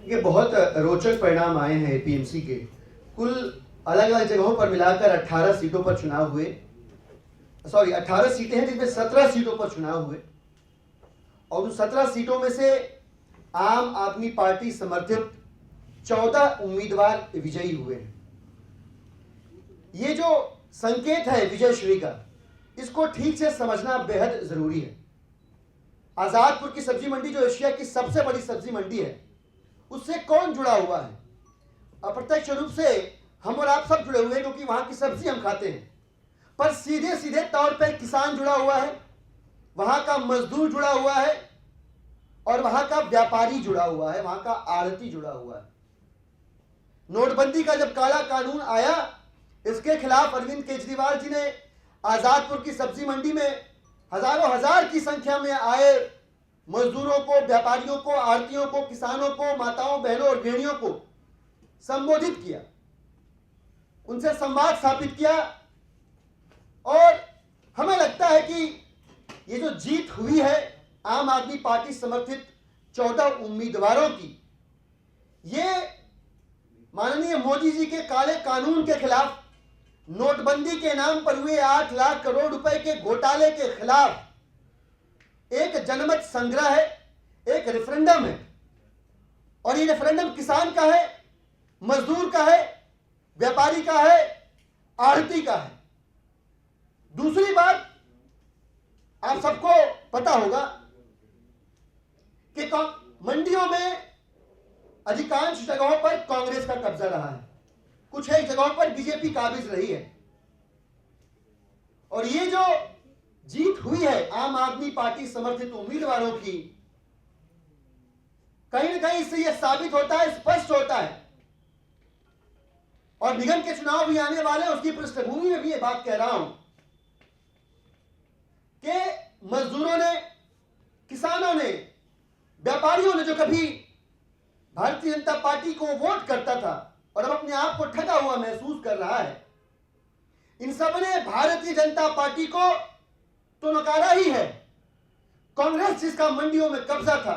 ये बहुत रोचक परिणाम आए हैं एपीएमसी के। कुल अलग अलग जगहों पर मिलाकर 18 सीटों पर चुनाव हुए। 18 सीटें हैं जिसमें 17 सीटों पर चुनाव हुए और उन 17 सीटों में से आम आदमी पार्टी समर्थित 14 उम्मीदवार विजयी हुए हैं। ये जो संकेत है विजयश्री का, इसको ठीक से समझना बेहद जरूरी है। आजादपुर की सब्जी मंडी जो एशिया की सबसे बड़ी सब्जी मंडी है, उससे कौन जुड़ा हुआ है? अप्रत्यक्ष रूप से हम और आप सब जुड़े हुए हैं क्योंकि वहां की सब्जी हम खाते हैं, पर सीधे सीधे तौर पर किसान जुड़ा हुआ है, वहां का मजदूर जुड़ा हुआ है और वहां का व्यापारी जुड़ा हुआ है, वहां का आड़ती जुड़ा हुआ है। नोटबंदी का जब काला कानून आया, इसके खिलाफ अरविंद केजरीवाल जी ने आजादपुर की सब्जी मंडी में हजारों हजार की संख्या में आए मजदूरों को, व्यापारियों को, आड़तियों को, किसानों को, माताओं, बहनों और गृहिणियों को संबोधित किया, उनसे संवाद स्थापित किया और हमें लगता है कि ये जो जीत हुई है आम आदमी पार्टी समर्थित 14 उम्मीदवारों की, ये माननीय मोदी जी के काले कानून के खिलाफ, नोटबंदी के नाम पर हुए 8 लाख करोड़ रुपए के घोटाले के खिलाफ एक जनमत संग्रह है, एक रेफरेंडम है। और ये रेफरेंडम किसान का है, मजदूर का है, व्यापारी का है, आड़ती का है। दूसरी बात, आप सबको पता होगा कि मंडियों में अधिकांश जगहों पर कांग्रेस का कब्जा रहा है, कुछ एक जगहों पर बीजेपी काबिज रही है। और ये जो जीत हुई है आम आदमी पार्टी समर्थित उम्मीदवारों की, कहीं ना कहीं इससे यह साबित होता है, स्पष्ट होता है, और निगम के चुनाव भी आने वाले हैं, उसकी पृष्ठभूमि में भी ये बात कह रहा हूं कि मजदूरों ने, किसानों ने, व्यापारियों ने, जो कभी भारतीय जनता पार्टी को वोट करता था और अब अपने आप को ठगा हुआ महसूस कर रहा है, इन सब ने भारतीय जनता पार्टी को तो नकारा ही है। कांग्रेस जिसका मंडियों में कब्जा था,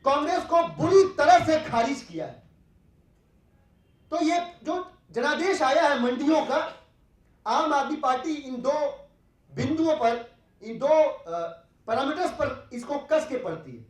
कांग्रेस को बुरी तरह से खारिज किया है। तो ये जो जनादेश आया है मंडियों का, आम आदमी पार्टी इन दो बिंदुओं पर, इन दो पैरामीटर्स पर इसको कस के पड़ती है।